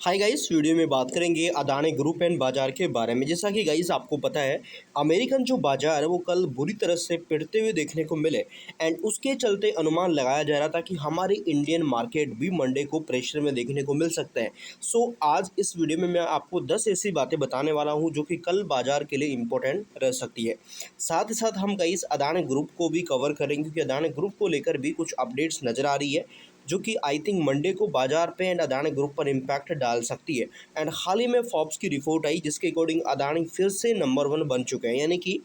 Hi guys, video में बात करेंगे अदानी ग्रुप एंड बाजार के बारे में। जैसा कि गाइस आपको पता है, अमेरिकन जो बाजार है वो कल बुरी तरह से पिटते हुए देखने को मिले एंड उसके चलते अनुमान लगाया जा रहा था कि हमारी इंडियन मार्केट भी मंडे को प्रेशर में देखने को मिल सकते हैं। सो आज इस वीडियो में मैं आपको 10 ऐसी बातें बताने वाला हूं जो कि कल बाजार के लिए इंपॉर्टेंट रह सकती है। साथ ही साथ हम गाइस अदानी ग्रुप को भी कवर करेंगे क्योंकि अदानी ग्रुप को लेकर भी कुछ अपडेट्स नज़र आ रही है जो कि आई थिंक मंडे को बाजार पे एंड अदानी ग्रुप पर इम्पैक्ट डाल सकती है। एंड हाल ही में फोर्ब्स की रिपोर्ट आई जिसके अकॉर्डिंग अदानी फिर से नंबर 1 बन चुके हैं, यानी कि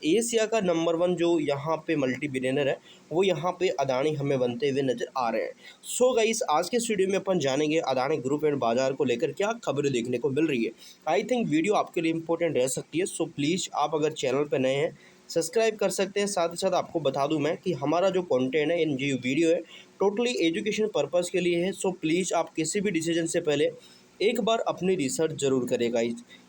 एशिया का नंबर 1 जो यहाँ पे मल्टी बिलियनर है वो यहाँ पे अदानी हमें बनते हुए नजर आ रहे हैं। सो गाइस, आज के इस वीडियो में अपन जानेंगे अदानी ग्रुप एंड बाजार को लेकर क्या खबरें देखने को मिल रही है। आई थिंक वीडियो आपके लिए इंपॉर्टेंट रह सकती है। सो प्लीज़ आप अगर चैनल पर नए हैं सब्सक्राइब कर सकते हैं। साथ ही साथ आपको बता दूं मैं कि हमारा जो कंटेंट है, इन जो वीडियो है, टोटली एजुकेशन पर्पस के लिए है। सो प्लीज़ आप किसी भी डिसीजन से पहले एक बार अपनी रिसर्च जरूर करेगा।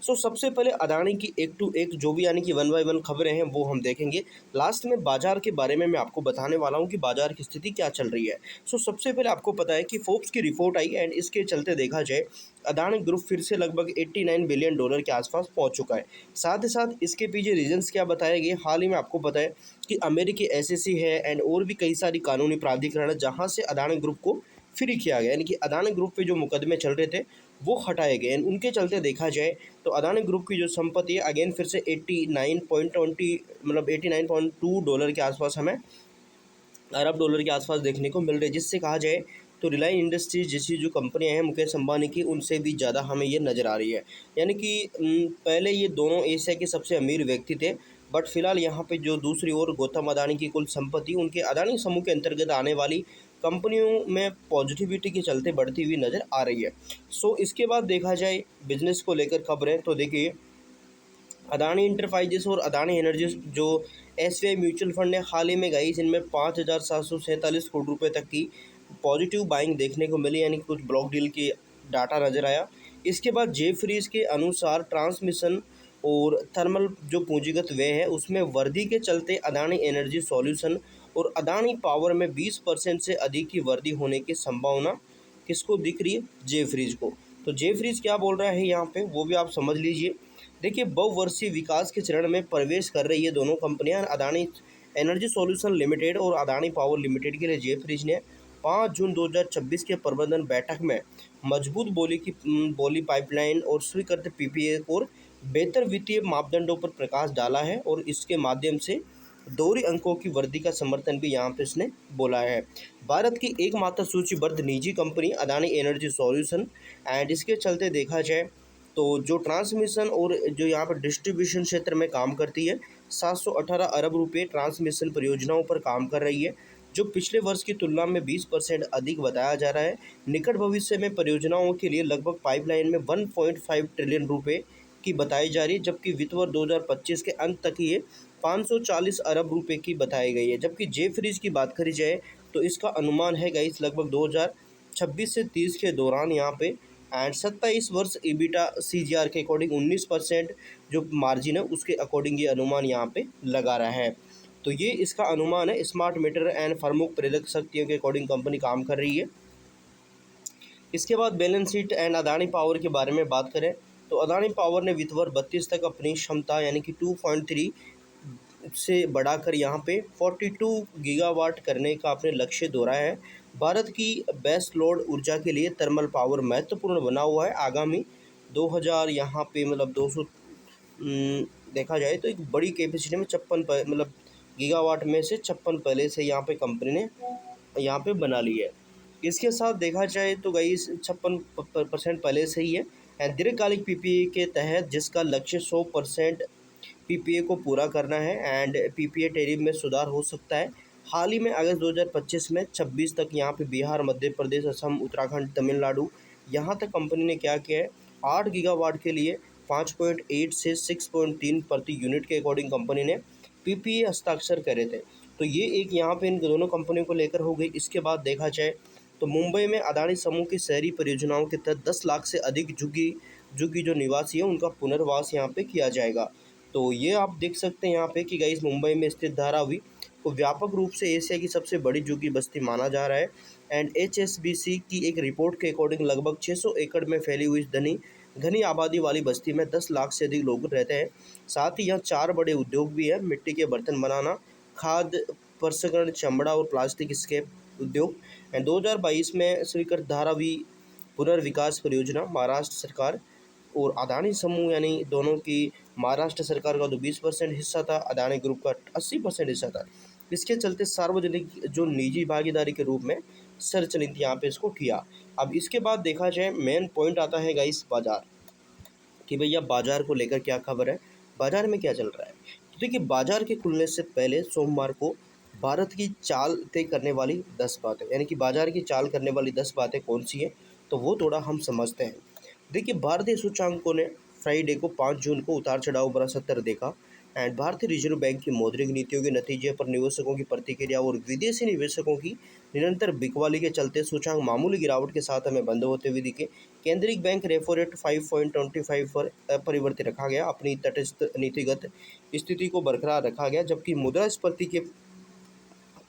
सो सबसे पहले अदानी की एक टू एक जो भी यानी कि 1 बाय 1 खबरें हैं वो हम देखेंगे। लास्ट में बाजार के बारे में मैं आपको बताने वाला हूं कि बाजार की स्थिति क्या चल रही है। सो सबसे पहले आपको पता है कि फोर्ब्स की रिपोर्ट आई एंड इसके चलते देखा जाए अदानी ग्रुप फिर से लगभग $89 बिलियन के आसपास पहुंच चुका है। साथ ही साथ इसके पीछे रीजंस क्या बताए गए, हाल ही में आपको पता है कि अमेरिकी एसएससी है एंड और भी कई सारी कानूनी प्राधिकरण है जहां से अदानी ग्रुप को फ्री किया गया, यानी कि अदानी ग्रुप पे जो मुकदमे चल रहे थे वो हटाए गए। एंड उनके चलते देखा जाए तो अदानी ग्रुप की जो संपत्ति है अगेन फिर से 89.20 मतलब $89.2 के आसपास हमें अरब डॉलर के आसपास देखने को मिल रही है, जिससे कहा जाए तो रिलायंस इंडस्ट्रीज जैसी जो कंपनियां हैं मुकेश अंबानी की, उनसे भी ज़्यादा हमें ये नज़र आ रही है। यानी कि पहले ये दोनों एशिया के सबसे अमीर व्यक्ति थे, बट फिलहाल यहाँ पे जो दूसरी ओर गौतम अदानी की कुल संपत्ति उनके अदानी समूह के अंतर्गत आने वाली कंपनियों में पॉजिटिविटी के चलते बढ़ती हुई नज़र आ रही है। सो इसके बाद देखा जाए बिजनेस को लेकर खबरें, तो देखिए अदानी इंटरप्राइजेस और अदानी एनर्जी जो एसबीआई म्यूचुअल फंड है, हाल ही में गई जिनमें 5,747 करोड़ रुपए तक की पॉजिटिव बाइंग देखने को मिली, यानी कि कुछ ब्लॉक डील की डाटा नज़र आया। इसके बाद जेफरीज के अनुसार ट्रांसमिशन और थर्मल जो पूंजीगत व्यय है उसमें वृद्धि के चलते अदानी एनर्जी सॉल्यूशन और अदानी पावर में 20% से अधिक की वृद्धि होने की संभावना किसको दिख रही है? जेफरीज को। तो जेफरीज क्या बोल रहा है यहाँ पे वो भी आप समझ लीजिए। देखिए, बहुवर्षीय विकास के चरण में प्रवेश कर रही है दोनों कंपनियां। अदानी एनर्जी सॉल्यूशन लिमिटेड और अदानी पावर लिमिटेड के लिए जेफरीज ने 5 जून 2026 के प्रबंधन बैठक में मजबूत बोली पाइपलाइन और स्वीकृत पीपीए और बेहतर वित्तीय मापदंडों पर प्रकाश डाला है और इसके माध्यम से दोहरी अंकों की वृद्धि का समर्थन भी यहाँ पे इसने बोला है। भारत की एकमात्र सूचीबद्ध निजी company Adani energy solution and इसके चलते देखा जाए तो जो ट्रांसमिशन और जो यहाँ पर डिस्ट्रीब्यूशन क्षेत्र में काम करती है, 718 अरब रुपये ट्रांसमिशन परियोजनाओं पर काम कर रही है, जो पिछले वर्ष की तुलना में 20% अधिक बताया जा रहा है। निकट भविष्य में परियोजनाओं के लिए लगभग पाइपलाइन में 1.5 ट्रिलियन रुपये की बताई जा रही है, जबकि वित्त वर्ष 2025 के अंत तक ये 540 अरब रुपये की बताई गई है। जबकि जेफरीज की बात करी जाए तो इसका अनुमान है गाइस लगभग 2026 से 30 के दौरान यहाँ पे एंड 27 वर्ष ईबिटा सीजीआर के अकॉर्डिंग 19% जो मार्जिन है उसके अकॉर्डिंग ये अनुमान यहाँ पे लगा रहा है। तो ये इसका अनुमान है। स्मार्ट मीटर एंड प्रमुख प्रेरक शक्तियों के अकॉर्डिंग कंपनी काम कर रही है। इसके बाद balance sheet and Adani power के बारे में बात करें तो अदानी पावर ने वित्त वर्ष 32 तक अपनी क्षमता यानी कि 2.3 से बढ़ाकर यहाँ पे 42 गीगावाट करने का अपने लक्ष्य दोहराया है। भारत की बेस लोड ऊर्जा के लिए थर्मल पावर महत्वपूर्ण बना हुआ है। आगामी 2000 यहाँ पे मतलब 200 देखा जाए तो एक बड़ी कैपेसिटी में 56 मतलब गीगावाट में से 56 पहले से यहाँ पे कंपनी ने यहाँ पे बना ली है। इसके साथ देखा जाए तो गई 56% पहले से ही है। दीर्घकालिक पीपीए के तहत जिसका लक्ष्य 100% पीपीए को पूरा करना है एंड पीपीए टैरिफ में सुधार हो सकता है। हाल ही में अगस्त 2025 में 26 तक यहाँ पे बिहार, मध्य प्रदेश, असम, उत्तराखंड, तमिलनाडु यहाँ तक कंपनी ने क्या किया है, 8 गीगावाट के लिए 5.8 से 6.3 प्रति यूनिट के अकॉर्डिंग कंपनी ने पीपीए हस्ताक्षर करे थे। तो ये एक यहाँ पे इन दोनों कंपनियों को लेकर हो गई। इसके बाद देखा जाए तो मुंबई में अदानी समूह की शहरी परियोजनाओं के तहत 10 लाख से अधिक झुग्गी जो निवासी है उनका पुनर्वास यहाँ पे किया जाएगा। तो ये आप देख सकते हैं यहाँ पे कि गाइस मुंबई में स्थित धारावी को व्यापक रूप से एशिया की सबसे बड़ी झुग्गी बस्ती माना जा रहा है। एंड HSBC की एक रिपोर्ट के अकॉर्डिंग लगभग 600 एकड़ में फैली हुई इस घनी आबादी वाली बस्ती में 10 लाख से अधिक लोग रहते हैं। साथ ही यहाँ 4 बड़े उद्योग भी हैं: मिट्टी के बर्तन बनाना, खाद्य प्रसंस्करण, चमड़ा और प्लास्टिक स्क्रैप उद्योग। एंड 2022 में स्वीकृत धारावी पुनर्विकास परियोजना महाराष्ट्र सरकार और अदानी समूह यानी दोनों की, महाराष्ट्र सरकार का तो 20% हिस्सा था, अदानी ग्रुप का 80% हिस्सा था। इसके चलते सार्वजनिक जो निजी भागीदारी के रूप में सर्च नीति यहाँ पे इसको किया। अब इसके बाद देखा जाए मेन पॉइंट आता है गाइस बाजार, कि भैया बाजार को लेकर क्या खबर है, बाजार में क्या चल रहा है। तो देखिए, बाजार के खुलने से पहले सोमवार को भारत की चाल तय करने वाली 10 बातें, यानी कि बाजार की चाल करने वाली 10 बातें कौन सी हैं, तो वो थोड़ा हम समझते हैं। देखिए, भारतीय सूचकांकों ने फ्राइडे को 5 जून को उतार चढ़ाव भरा सत्र देखा। एंड भारतीय रिजर्व बैंक की मौद्रिक नीतियों के नतीजे पर निवेशकों की प्रतिक्रिया और विदेशी निवेशकों की निरंतर बिकवाली के चलते सूचकांक मामूली गिरावट के साथ हमें बंद होते हुए दिखे। केंद्रीय बैंक रेपो रेट 5.25 पर अपरिवर्तित रखा गया, अपनी तटस्थ नीतिगत स्थिति को बरकरार रखा गया, जबकि मुद्रास्फीति के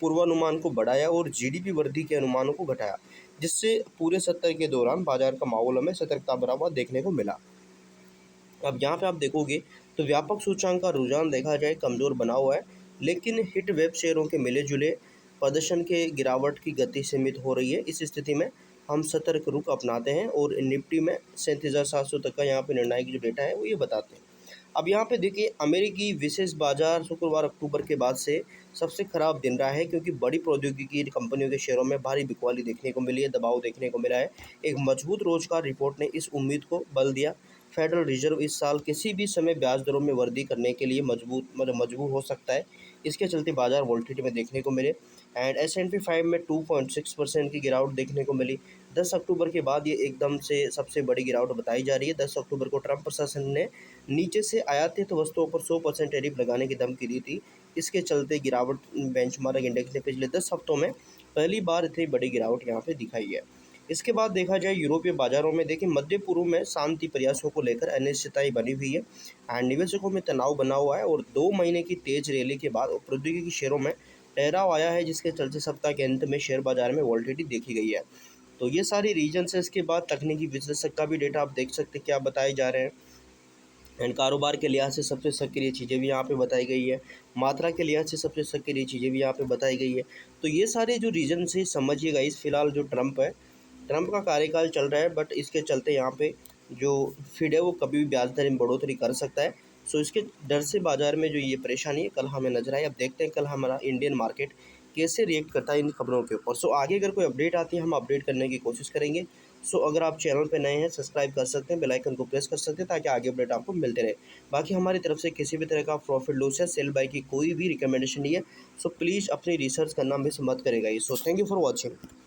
पूर्वानुमान को बढ़ाया और जीडीपी वृद्धि के अनुमानों को घटाया, जिससे पूरे सत्र के दौरान बाजार का माहौल हमें सतर्कता भरा हुआ देखने को मिला। अब यहाँ पे आप देखोगे तो व्यापक सूचकांक का रुझान देखा जाए कमज़ोर बना हुआ है, लेकिन हिट वेब शेयरों के मिले जुले प्रदर्शन के गिरावट की गति सीमित हो रही है। इस स्थिति में हम सतर्क रुख अपनाते हैं और निफ्टी में 37,700 तक का यहाँ पे निर्णायक जो डेटा है वो ये बताते हैं। अब यहाँ पे देखिए, अमेरिकी विशेष बाजार शुक्रवार अक्टूबर के बाद से सबसे खराब दिन रहा है, क्योंकि बड़ी प्रौद्योगिकी कंपनियों के शेयरों में भारी बिकवाली देखने को मिली है, दबाव देखने को मिला है। एक मजबूत रोजगार रिपोर्ट ने इस उम्मीद को बल दिया। फेडरल रिजर्व इस साल किसी भी समय ब्याज दरों में वृद्धि करने के लिए मजबूर हो सकता है। इसके चलते बाजार वोलेटिलिटी में देखने को मिले। एंड S&P 5 में 2.6% की गिरावट देखने को मिली। 10 अक्टूबर के बाद ये एकदम से सबसे बड़ी गिरावट बताई जा रही है। 10 अक्टूबर को ट्रंप प्रशासन ने नीचे से आयातित वस्तुओं पर 100% टैरिफ लगाने की धमकी दी थी। इसके चलते गिरावट बेंचमार्क इंडेक्स ने पिछले 10 हफ्तों में पहली बार इतनी बड़ी गिरावट यहाँ पे दिखाई है। इसके बाद देखा जाए यूरोपीय बाजारों में, देखिए मध्य पूर्व में शांति प्रयासों को लेकर अनिश्चितताएं बनी हुई है एंड निवेशकों में तनाव बना हुआ है, और 2 महीने की तेज रैली के बाद प्रौद्योगिकी शेयरों में ठहराव आया है, जिसके चलते सप्ताह के अंत में शेयर बाजार में वॉलेटिलिटी देखी गई है। तो ये सारी रीजन है। इसके बाद तकनीकी विश्लेषक का भी डेटा आप देख सकते हैं क्या बताए जा रहे हैं। एंड कारोबार के लिहाज से सबसे सक्रिय चीज़ें भी यहाँ पे बताई गई है, मात्रा के लिहाज से सबसे सक्रिय चीज़ें भी यहाँ पे बताई गई है। तो ये सारे जो रीजन से समझिएगा, इस फिलहाल जो ट्रंप है, ट्रंप का कार्यकाल चल रहा है, बट इसके चलते यहाँ पे जो फेड है वो कभी भी ब्याज दर में बढ़ोतरी कर सकता है। सो इसके डर से बाजार में जो ये परेशानी है कल हमें नजर आई। अब देखते हैं कल हमारा इंडियन मार्केट कैसे रिएक्ट करता है इन खबरों के ऊपर। सो आगे अगर कोई अपडेट आती है हम अपडेट करने की कोशिश करेंगे। सो अगर आप चैनल पे नए हैं सब्सक्राइब कर सकते हैं, बेल आइकन को प्रेस कर सकते हैं, ताकि आगे अपडेट आपको मिलते रहे। बाकी हमारी तरफ से किसी भी तरह का प्रॉफिट लॉस या सेल बाय की कोई भी रिकमेंडेशन नहीं है। सो प्लीज़ अपनी रिसर्च करना मिस मत करेगा। So thank you for watching.